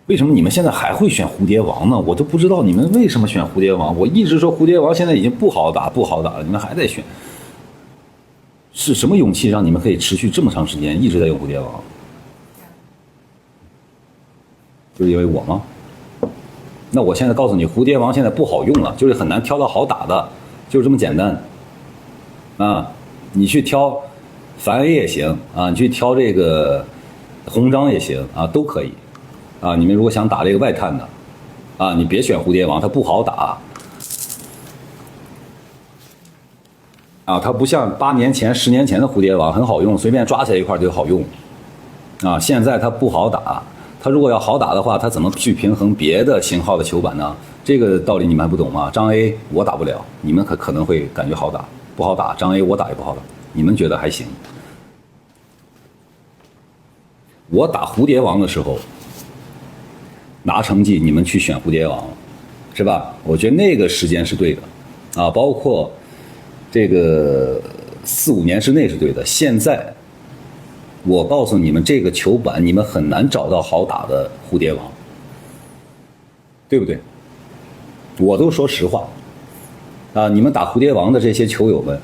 为什么你们现在还会选蝴蝶王呢？我都不知道你们为什么选蝴蝶王。我一直说蝴蝶王现在已经不好打，不好打了，你们还在选，是什么勇气让你们可以持续这么长时间一直在用蝴蝶王？就是因为我吗？那我现在告诉你，蝴蝶王现在不好用了，就是很难挑到好打的，就是这么简单。啊，你去挑凡 A 也行啊，你去挑这个红章也行啊，都可以。啊，你们如果想打这个外探的，啊，你别选蝴蝶王，它不好打。啊，它不像8年前、10年前的蝴蝶王很好用，随便抓起来一块就好用。啊，现在它不好打。它如果要好打的话，它怎么去平衡别的型号的球板呢？这个道理你们还不懂吗？张 A 我打不了，你们可能会感觉好打，不好打。张 A 我打也不好打，你们觉得还行。我打蝴蝶王的时候拿成绩，你们去选蝴蝶王，是吧？我觉得那个时间是对的，啊，包括这个4、5年之内是对的。现在我告诉你们，这个球板你们很难找到好打的蝴蝶王，对不对？我都说实话，啊，你们打蝴蝶王的这些球友们，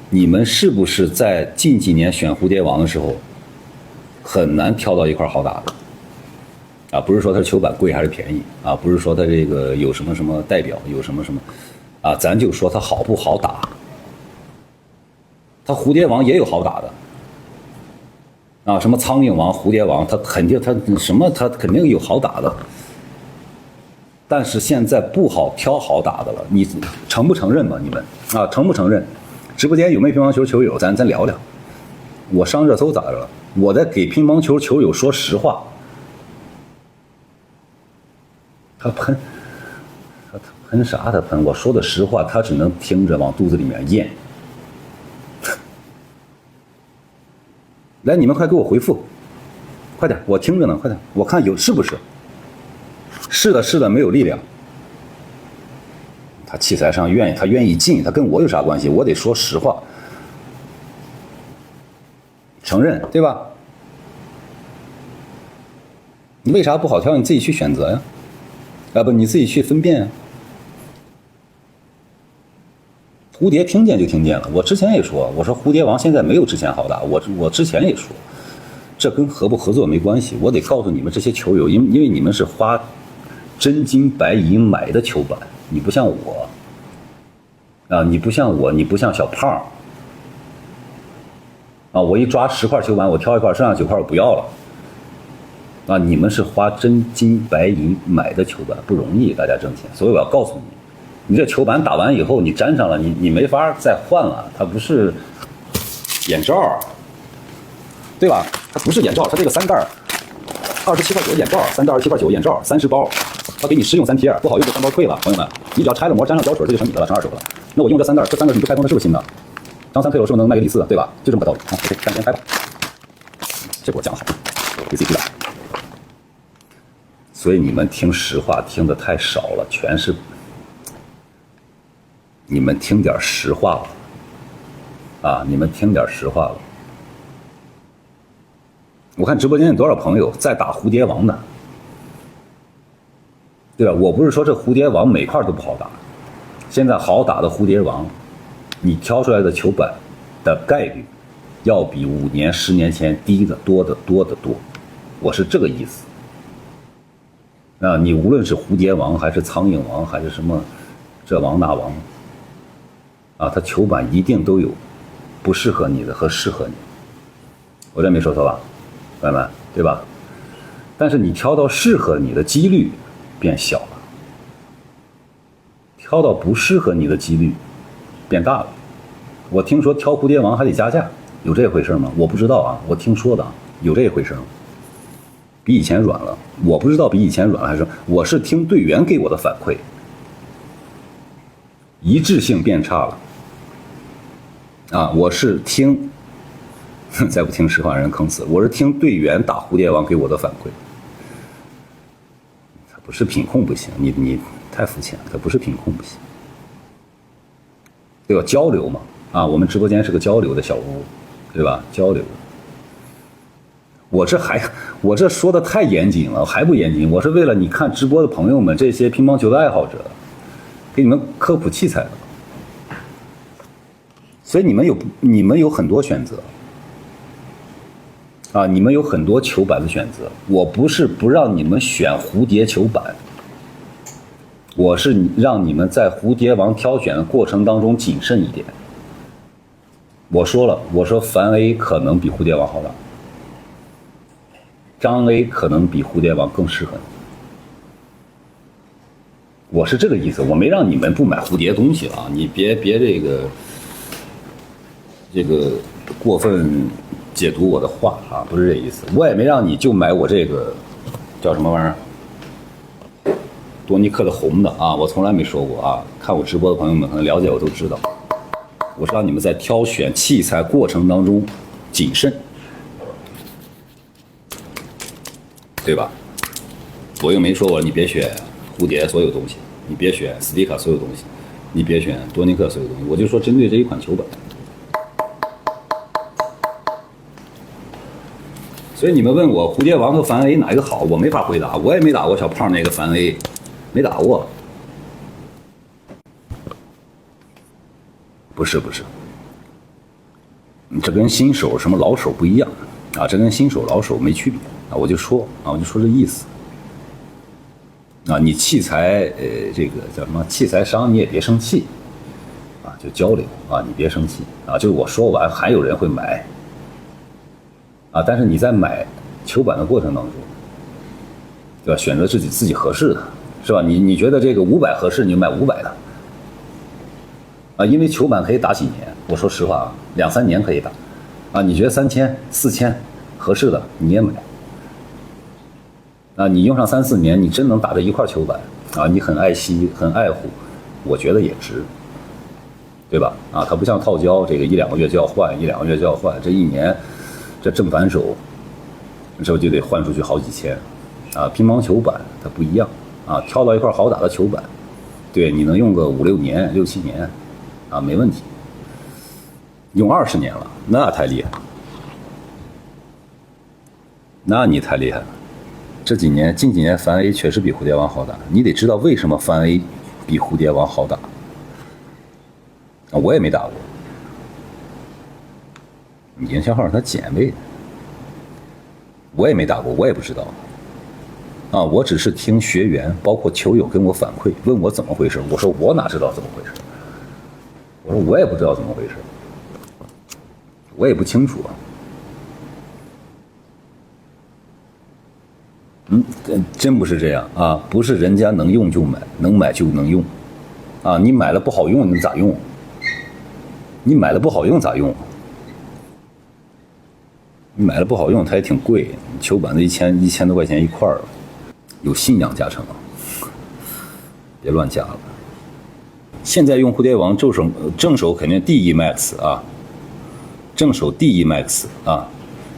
你们是不是在近几年选蝴蝶王的时候，很难挑到一块好打的？啊，不是说它球板贵还是便宜啊，不是说它这个有什么什么代表，有什么什么，啊，咱就说它好不好打。它蝴蝶王也有好打的。啊，什么苍蝇王、蝴蝶王，它肯定它肯定有好打的，但是现在不好挑好打的了，你承不承认吧？你们啊，承不承认？直播间有没有乒乓球球友？咱聊聊。我上热搜咋着了？我在给乒乓球球友说实话。他喷啥？他喷？我说的实话，他只能听着往肚子里面咽。来，你们快给我回复，快点，我听着呢，快点，我看是不是？是的，是的，没有力量。他器材上他愿意进，他跟我有啥关系？我得说实话，承认对吧？你为啥不好挑？你自己去选择呀，啊不，你自己去分辨呀。蝴蝶听见就听见了，我之前也说，我说蝴蝶王现在没有之前好打，我之前也说，这跟合不合作没关系，我得告诉你们这些球友，因为你们是花真金白银买的球板，你不像我，啊，你不像我，你不像小胖，啊，我一抓10块球板，我挑一块，剩下9块我不要了，啊，你们是花真金白银买的球板，不容易，大家挣钱，所以我要告诉你。你这球板打完以后，你粘上了，你没法再换了，它不是眼罩，对吧？它不是眼罩，它这个3袋27块9眼罩，3袋27块9眼罩，30包，它给你试用3贴，不好用就3包退了，朋友们，你只要拆了膜，沾上胶水，这就成你的了，成2手了。那我用这3袋，这3个你不开封的是不是新的？张3退了是不是能卖给李4，对吧？就这么个道理啊。OK，赶紧开吧，这给我讲好，给自己记了。所以你们听实话听得太少了，全是。你们听点实话了，啊！你们听点实话了。我看直播间有多少朋友在打蝴蝶王的，对吧？我不是说这蝴蝶王每块都不好打，现在好打的蝴蝶王，你挑出来的球板的概率，要比5年、10年前低的多得多。我是这个意思。啊，你无论是蝴蝶王还是苍蝇王还是什么这王那王。啊，它球板一定都有不适合你的和适合你，我这没说错吧，朋友们，对吧？但是你挑到适合你的几率变小了，挑到不适合你的几率变大了。我听说挑蝴蝶王还得加价，有这回事吗？我不知道啊，我听说的，有这回事吗？比以前软了，我不知道比以前软了还是我是听队员给我的反馈，一致性变差了。啊，我是听，再不听实话让人坑死。我是听队员打蝴蝶王给我的反馈，他不是品控不行，你太肤浅了，他不是品控不行，对吧？交流嘛，啊，我们直播间是个交流的小屋，对吧？交流。我这说的太严谨了，还不严谨？我是为了你看直播的朋友们，这些乒乓球的爱好者，给你们科普器材的。所以你们有很多选择啊，你们有很多球板的选择。我不是不让你们选蝴蝶球板，我是让你们在蝴蝶王挑选的过程当中谨慎一点。我说了，我说樊 A 可能比蝴蝶王好打，张 A 可能比蝴蝶王更适合你。我是这个意思，我没让你们不买蝴蝶东西啊，你别这个过分解读我的话啊，不是这意思。我也没让你就买我这个叫什么玩意儿，多尼克的红的啊，我从来没说过啊。看我直播的朋友们可能了解我都知道，我是让你们在挑选器材过程当中谨慎，对吧？我又没说你别选蝴蝶所有东西，你别选斯蒂卡所有东西，你别选多尼克所有东西，我就说针对这一款球板。所以你们问我蝴蝶王和樊 A 哪一个好，我没法回答，我也没打过小胖那个樊 A， 没打过。不是，这跟新手什么老手不一样啊，这跟新手老手没区别啊，我就说这意思啊，你器材这个叫什么器材商你也别生气啊，就交流啊，你别生气啊，就是我说完还有人会买。啊，但是你在买球板的过程当中，对吧？选择自己合适的，是吧？你觉得这个500合适，你就买500的，啊，因为球板可以打几年，我说实话啊，2、3年可以打，啊，你觉得3000、4000合适的你也买，啊，你用上3、4年，你真能打这一块球板，啊，你很爱惜、很爱护，我觉得也值，对吧？啊，它不像套胶，这个1、2个月就要换，1、2个月就要换，这一年。这正反手，这就得换出去好几千，啊，乒乓球板它不一样啊，挑到一块好打的球板，对，你能用个5、6年、6、7年，啊，没问题。用20年了，那太厉害，那你太厉害了。近几年樊 A 确实比蝴蝶王好打，你得知道为什么樊 A 比蝴蝶王好打。啊，我也没打过。营销号它减位的，我也没打过，我也不知道啊，我只是听学员包括球友跟我反馈，问我怎么回事，我说我哪知道怎么回事，我说我也不知道怎么回事，我也不清楚啊。真不是这样啊，不是人家能用就买，能买就能用啊，你买了不好用你咋用？你买了不好用咋用？你买了不好用，它也挺贵，球板的1000多块钱一块儿，有信仰加成，别乱加了。现在用蝴蝶王正手肯定 DE Max 啊，正手 DE Max 啊，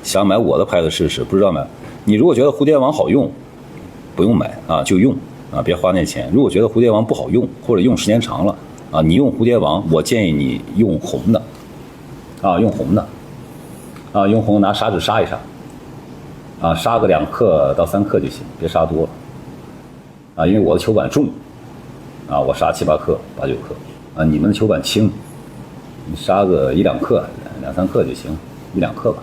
想买我的牌子试试，不知道买。你如果觉得蝴蝶王好用，不用买啊，就用啊，别花那钱。如果觉得蝴蝶王不好用，或者用时间长了啊，你用蝴蝶王，我建议你用红的，啊，用红的。啊，用红拿砂纸砂一砂，啊，砂个2克到3克就行，别砂多了。啊，因为我的球板重，啊，我砂7、8克、8、9克，啊，你们的球板轻，你砂个1、2克、2、3克就行，1、2克吧。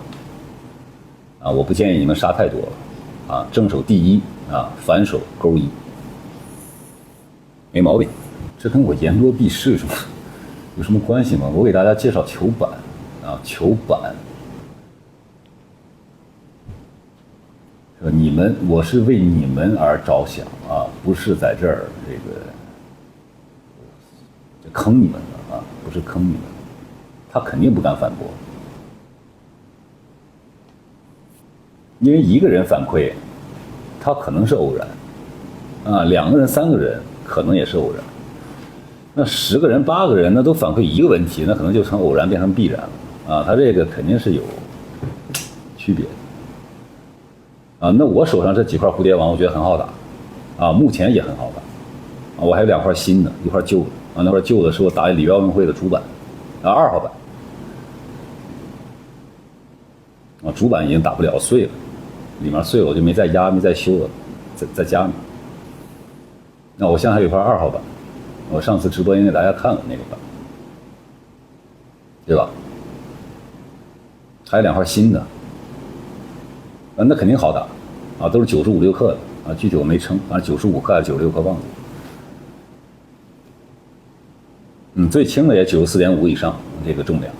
啊，我不建议你们砂太多了，啊，正手第一，啊，反手勾1，没毛病。这跟我言多必失有什么关系吗？我给大家介绍球板，啊，球板。我是为你们而着想啊，不是在这儿这坑你们的啊，不是坑你们的，他肯定不敢反驳，因为一个人反馈，他可能是偶然，啊，2个人、3个人可能也是偶然，那10个人、8个人那都反馈一个问题，那可能就从偶然变成必然了啊，他这个肯定是有区别的。啊，那我手上这几块蝴蝶王，我觉得很好打，啊，目前也很好打，啊，我还有2块新的，一块旧的，啊，那块旧的是我打里约奥运会的主板，啊，2号板，啊，主板已经打不了，碎了，里面碎了，我就没再压，没再修了，在家里。那我现在还有一块2号板，我上次直播应给大家看了那个板，对吧？还有2块新的，那肯定好打啊，都是95、6克的啊，具体我没称，反正95克还是96克棒子。最轻的也94.5以上这个重量。